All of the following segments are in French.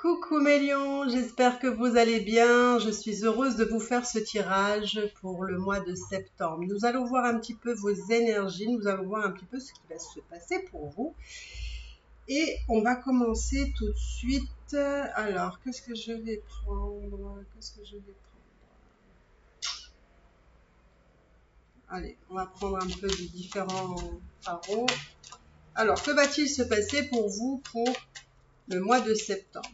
Coucou mes lions, j'espère que vous allez bien. Je suis heureuse de vous faire ce tirage pour le mois de septembre. Nous allons voir un petit peu vos énergies, nous allons voir un petit peu ce qui va se passer pour vous. Et on va commencer tout de suite. Alors, qu'est-ce que je vais prendre? Allez, on va prendre un peu de différents tarots. Alors, que va-t-il se passer pour vous pour le mois de septembre?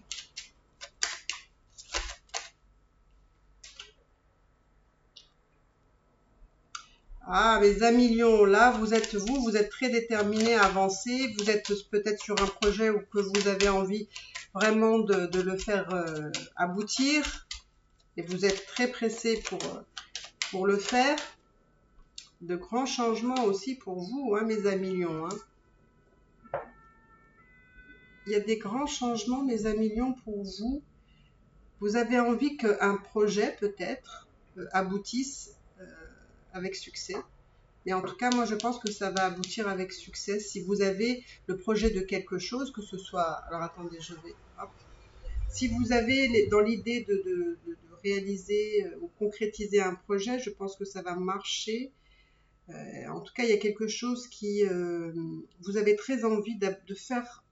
Ah, mes amis lions, là, vous êtes très déterminés à avancer. Vous êtes peut-être sur un projet où que vous avez envie vraiment de le faire aboutir. Et vous êtes très pressés pour le faire. De grands changements aussi pour vous, hein, mes amis lions. Hein. Il y a des grands changements, mes amis lions, pour vous. Vous avez envie qu'un projet, peut-être, aboutisse avec succès. Et en tout cas, moi, je pense que ça va aboutir avec succès. Si vous avez le projet de quelque chose, que ce soit... Alors, attendez, je vais... Hop. Si vous avez dans l'idée de réaliser ou concrétiser un projet, je pense que ça va marcher. En tout cas, il y a quelque chose qui... vous avez très envie de faire...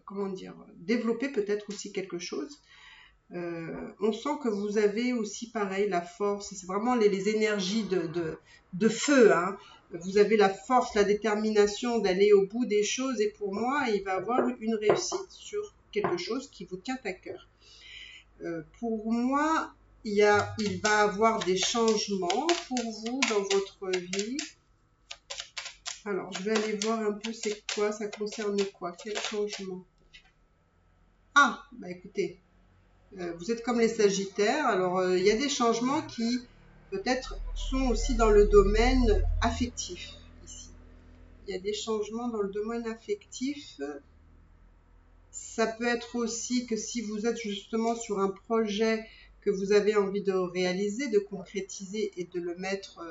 comment dire? Développer peut-être aussi quelque chose. On sent que vous avez aussi pareil la force, c'est vraiment les énergies de feu, hein. Vous avez la force, la détermination d'aller au bout des choses et pour moi il va avoir une réussite sur quelque chose qui vous tient à cœur. Pour moi il va avoir des changements pour vous dans votre vie. Alors je vais aller voir un peu c'est quoi, ça concerne quoi, quel changement? Ah bah écoutez, vous êtes comme les Sagittaires, alors il y a des changements qui peut-être sont aussi dans le domaine affectif ici. Il y a des changements dans le domaine affectif. Ça peut être aussi que si vous êtes justement sur un projet que vous avez envie de réaliser, de concrétiser et de le mettre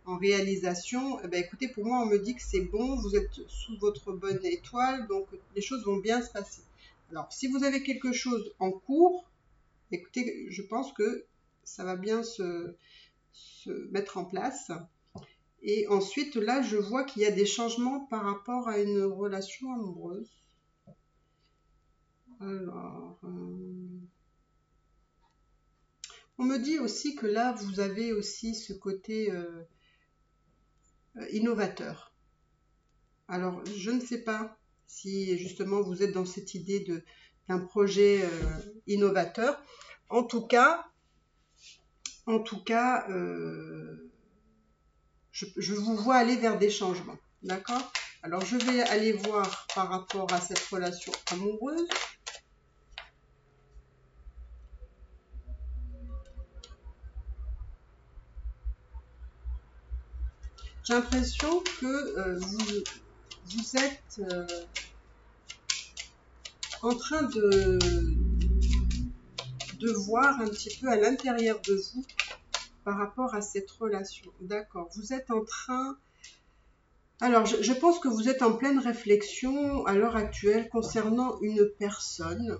en réalisation, eh bien, écoutez, pour moi on me dit que c'est bon, vous êtes sous votre bonne étoile, donc les choses vont bien se passer. Alors si vous avez quelque chose en cours, écoutez, je pense que ça va bien se mettre en place. Et ensuite, là, je vois qu'il y a des changements par rapport à une relation amoureuse. Alors, on me dit aussi que là, vous avez aussi ce côté innovateur. Alors, je ne sais pas si justement vous êtes dans cette idée d'un projet innovateur. En tout cas, je vous vois aller vers des changements, d'accord? Alors, je vais aller voir par rapport à cette relation amoureuse. J'ai l'impression que vous êtes en train de voir un petit peu à l'intérieur de vous par rapport à cette relation. D'accord, vous êtes en train... Alors, je pense que vous êtes en pleine réflexion à l'heure actuelle concernant une personne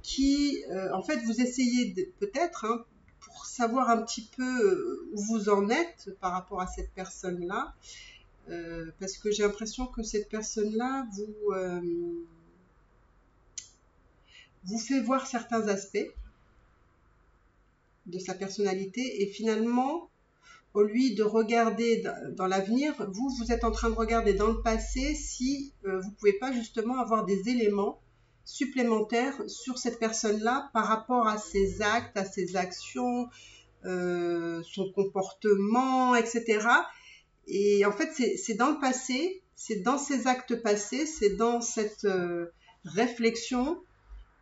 qui, en fait, vous essayez peut-être, hein, pour savoir un petit peu où vous en êtes par rapport à cette personne-là, parce que j'ai l'impression que cette personne-là vous fait voir certains aspects de sa personnalité et finalement, au lieu de regarder dans l'avenir, vous êtes en train de regarder dans le passé si vous ne pouvez pas justement avoir des éléments supplémentaires sur cette personne-là par rapport à ses actes, à ses actions, son comportement, etc. Et en fait, c'est dans le passé, c'est dans ces actes passés, c'est dans cette réflexion.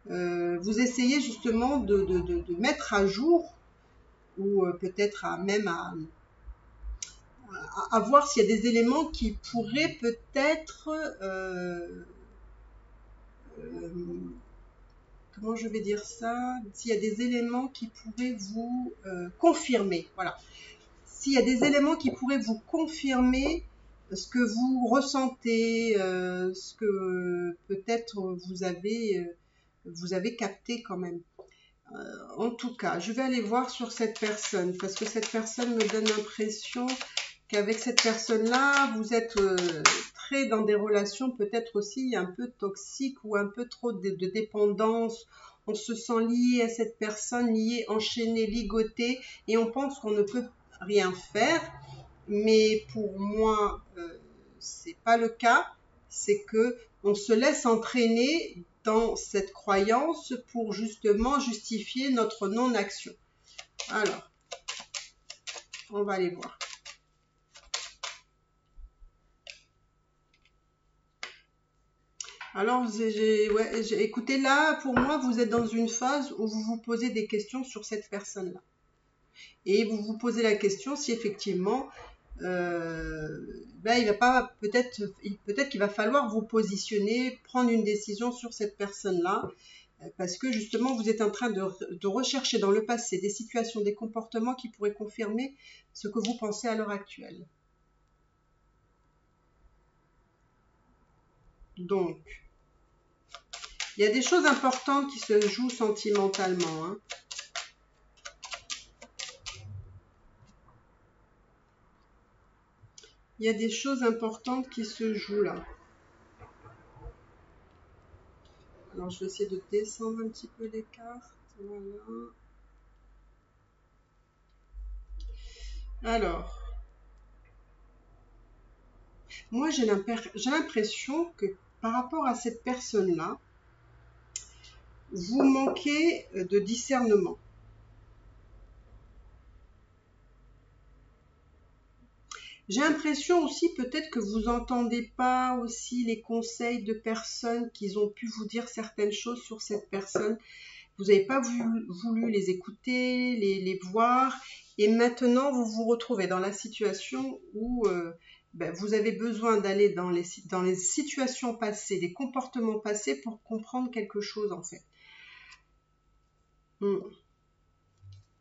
Vous essayez justement de mettre à jour ou peut-être même à voir s'il y a des éléments qui pourraient peut-être comment je vais dire ça, s'il y a des éléments qui pourraient vous confirmer, voilà, s'il y a des éléments qui pourraient vous confirmer ce que vous ressentez, ce que peut-être vous avez vous avez capté quand même. En tout cas, je vais aller voir sur cette personne, parce que cette personne me donne l'impression qu'avec cette personne-là, vous êtes très dans des relations peut-être aussi un peu toxiques ou un peu trop de dépendance. On se sent lié à cette personne, lié, enchaîné, ligoté, et on pense qu'on ne peut rien faire. Mais pour moi, c'est pas le cas. C'est que on se laisse entraîner dans cette croyance pour justement justifier notre non-action. Alors, on va aller voir. Alors, écoutez, là, pour moi, vous êtes dans une phase où vous vous posez des questions sur cette personne-là. Et vous vous posez la question si effectivement, il va pas, peut-être qu'il va falloir vous positionner, prendre une décision sur cette personne-là, parce que justement, vous êtes en train de rechercher dans le passé des situations, des comportements qui pourraient confirmer ce que vous pensez à l'heure actuelle. Donc, il y a des choses importantes qui se jouent sentimentalement, hein. Il y a des choses importantes qui se jouent là. Alors, je vais essayer de descendre un petit peu les cartes. Voilà. Alors, moi, j'ai l'impression que par rapport à cette personne-là, vous manquez de discernement. J'ai l'impression aussi peut-être que vous n'entendez pas aussi les conseils de personnes qui ont pu vous dire certaines choses sur cette personne. Vous n'avez pas voulu les écouter, les voir, et maintenant vous vous retrouvez dans la situation où vous avez besoin d'aller dans les situations passées, les comportements passés pour comprendre quelque chose en fait.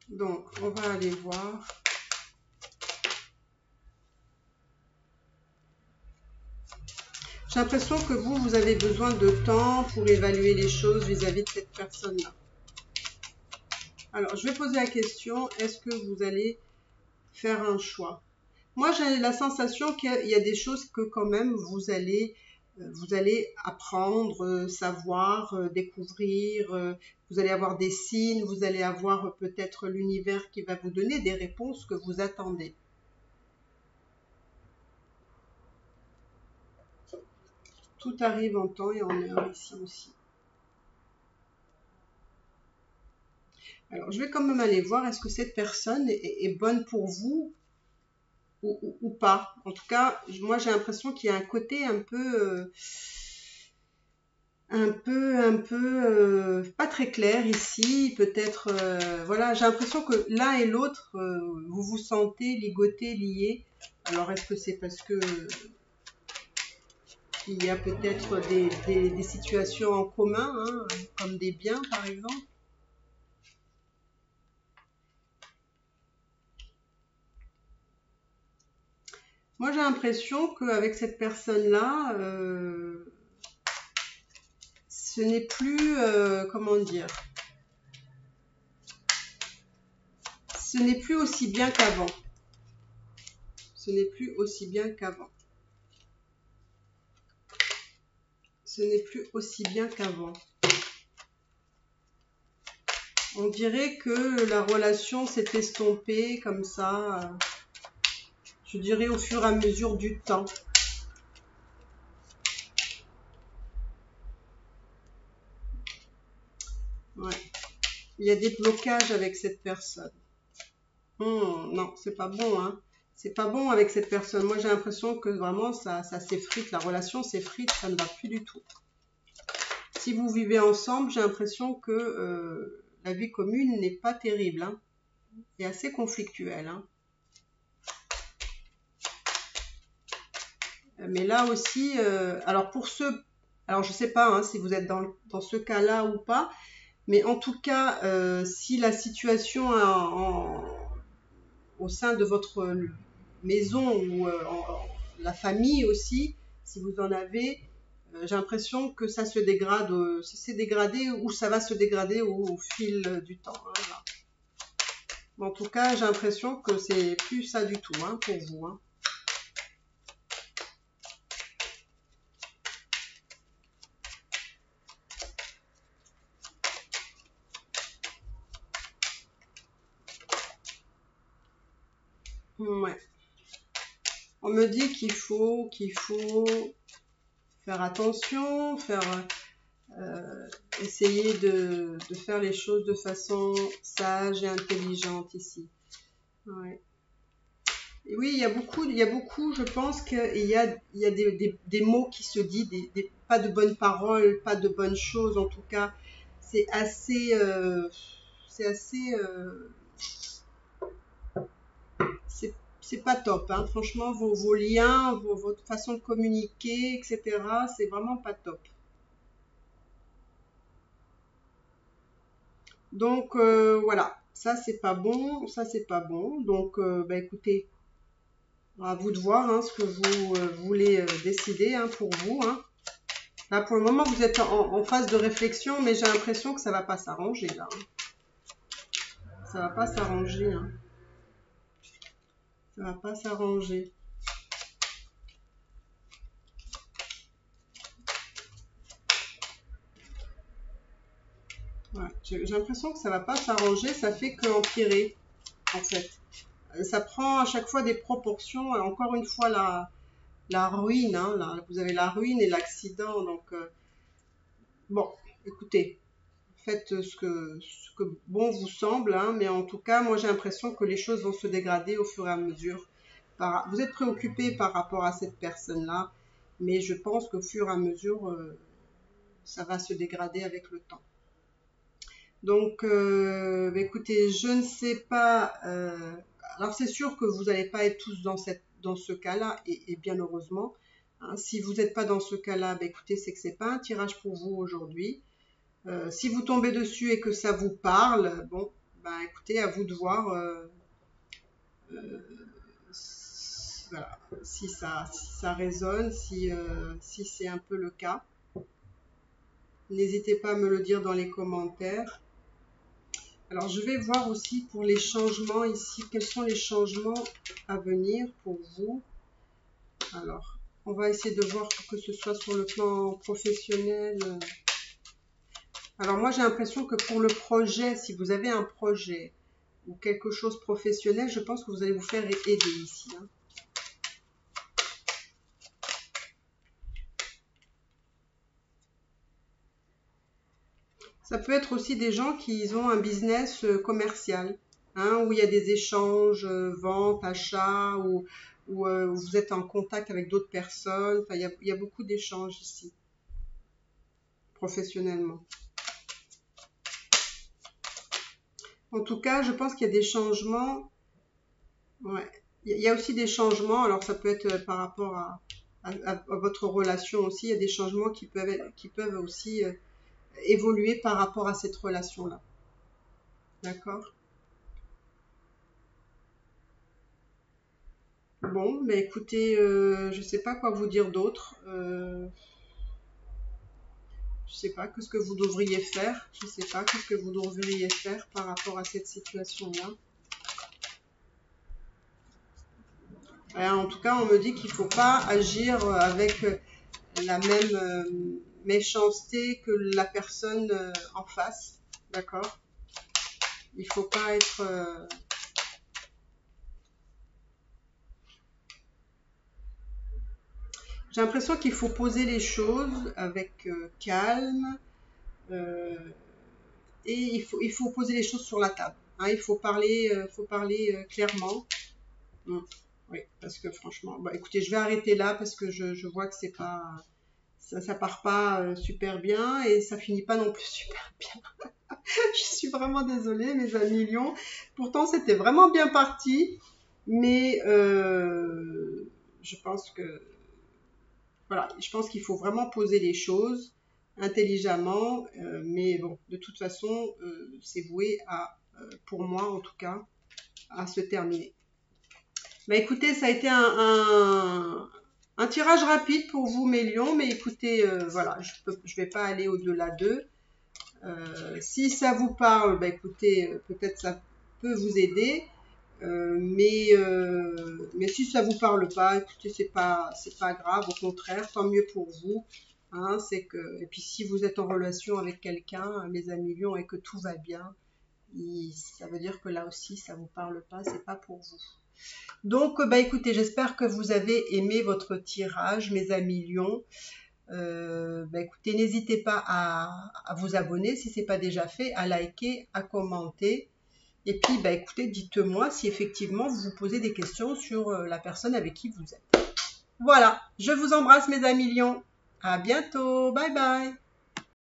Donc, on va aller voir. J'ai l'impression que vous avez besoin de temps pour évaluer les choses vis-à-vis de cette personne-là. Alors, je vais poser la question, est-ce que vous allez faire un choix? Moi, j'ai la sensation qu'il y a des choses que quand même vous allez apprendre, savoir, découvrir. Vous allez avoir des signes, vous allez avoir peut-être l'univers qui va vous donner des réponses que vous attendez. Tout arrive en temps et en heure ici aussi. Alors, je vais quand même aller voir, est-ce que cette personne est bonne pour vous ou pas. En tout cas, moi j'ai l'impression qu'il y a un côté un peu pas très clair ici, peut-être, voilà, j'ai l'impression que l'un et l'autre, vous vous sentez ligotés, liés. Alors, est-ce que c'est parce que il y a peut-être des situations en commun, hein, comme des biens par exemple? Moi, j'ai l'impression qu'avec cette personne-là, ce n'est plus, comment dire, ce n'est plus aussi bien qu'avant. Ce n'est plus aussi bien qu'avant. Ce n'est plus aussi bien qu'avant. On dirait que la relation s'est estompée comme ça, je dirais au fur et à mesure du temps. Ouais. Il y a des blocages avec cette personne. Non, c'est pas bon, hein. C'est pas bon avec cette personne. Moi, j'ai l'impression que vraiment, ça s'effrite. La relation s'effrite, ça ne va plus du tout. Si vous vivez ensemble, j'ai l'impression que la vie commune n'est pas terrible, hein. C'est assez conflictuel, hein. Mais là aussi, alors pour ceux, alors je sais pas hein, si vous êtes dans ce cas-là ou pas, mais en tout cas, si la situation au sein de votre maison ou la famille aussi, si vous en avez, j'ai l'impression que ça se dégrade, c'est dégradé ou ça va se dégrader au fil du temps. Hein, voilà. En tout cas, j'ai l'impression que c'est plus ça du tout hein, pour vous. Hein. Ouais. On me dit qu'il faut faire attention, essayer de faire les choses de façon sage et intelligente ici. Ouais. Et oui, il y a beaucoup, je pense qu'il y a des mots qui se disent, pas de bonnes paroles, pas de bonnes choses en tout cas. C'est assez, c'est assez, c'est pas top, hein. Franchement, vos liens, votre façon de communiquer, etc., c'est vraiment pas top. Donc voilà, ça c'est pas bon, ça c'est pas bon. Donc bah, écoutez, à vous de voir hein, ce que vous voulez décider hein, pour vous. Hein. Là pour le moment vous êtes en phase de réflexion, mais j'ai l'impression que ça va pas s'arranger là. Ça va pas s'arranger. Hein. Ça va pas s'arranger. Ouais, j'ai l'impression que ça va pas s'arranger, ça fait qu'empirer en fait. Ça prend à chaque fois des proportions. Et encore une fois la ruine. Hein, là, vous avez la ruine et l'accident. Donc bon, écoutez, faites ce que bon vous semble, hein, mais en tout cas, moi j'ai l'impression que les choses vont se dégrader au fur et à mesure. Vous êtes préoccupé par rapport à cette personne-là, mais je pense qu'au fur et à mesure, ça va se dégrader avec le temps. Donc, bah, écoutez, je ne sais pas. Alors, c'est sûr que vous n'allez pas être tous dans ce cas-là, et bien heureusement. Hein. Si vous n'êtes pas dans ce cas-là, bah, écoutez, c'est que c'est pas un tirage pour vous aujourd'hui. Si vous tombez dessus et que ça vous parle, bon, bah écoutez, à vous de voir voilà, si ça résonne, si c'est un peu le cas. N'hésitez pas à me le dire dans les commentaires. Alors, je vais voir aussi pour les changements ici. Quels sont les changements à venir pour vous? Alors, on va essayer de voir que ce soit sur le plan professionnel. Alors, moi, j'ai l'impression que pour le projet, si vous avez un projet ou quelque chose de professionnel, je pense que vous allez vous faire aider ici. Hein. Ça peut être aussi des gens qui ont un business commercial, hein, où il y a des échanges, ventes, achats, où vous êtes en contact avec d'autres personnes. Enfin, il y a beaucoup d'échanges ici, professionnellement. En tout cas, je pense qu'il y a des changements. Ouais. Il y a aussi des changements. Alors, ça peut être par rapport à votre relation aussi. Il y a des changements qui peuvent aussi évoluer par rapport à cette relation-là. D'accord? Bon, mais écoutez, je ne sais pas quoi vous dire d'autre. Je ne sais pas qu'est-ce que vous devriez faire. Je ne sais pas qu'est-ce que vous devriez faire par rapport à cette situation-là. En tout cas, on me dit qu'il ne faut pas agir avec la même méchanceté que la personne en face. D'accord? Il ne faut pas être... J'ai l'impression qu'il faut poser les choses avec calme et il faut poser les choses sur la table. Hein, il faut parler clairement. Oui, parce que franchement, bah, écoutez, je vais arrêter là parce que je vois que c'est pas, ça part pas super bien et ça finit pas non plus super bien. Je suis vraiment désolée, mes amis Lions. Pourtant, c'était vraiment bien parti, mais je pense que voilà, je pense qu'il faut vraiment poser les choses intelligemment, mais bon, de toute façon, c'est voué à, pour moi en tout cas, à se terminer. Bah écoutez, ça a été Un tirage rapide pour vous, mes lions, mais écoutez, voilà, je vais pas aller au-delà d'eux. Si ça vous parle, bah écoutez, peut-être ça peut vous aider. Mais si ça vous parle pas, écoutez, c'est pas grave, au contraire, tant mieux pour vous. Hein, et puis si vous êtes en relation avec quelqu'un, mes amis lions, et que tout va bien, ça veut dire que là aussi, ça vous parle pas, c'est pas pour vous. Donc, bah écoutez, j'espère que vous avez aimé votre tirage, mes amis lions. Bah écoutez, n'hésitez pas à vous abonner si c'est pas déjà fait, à liker, à commenter. Et puis, bah écoutez, dites-moi si effectivement vous vous posez des questions sur la personne avec qui vous êtes. Voilà, je vous embrasse mes amis lions. À bientôt, bye bye.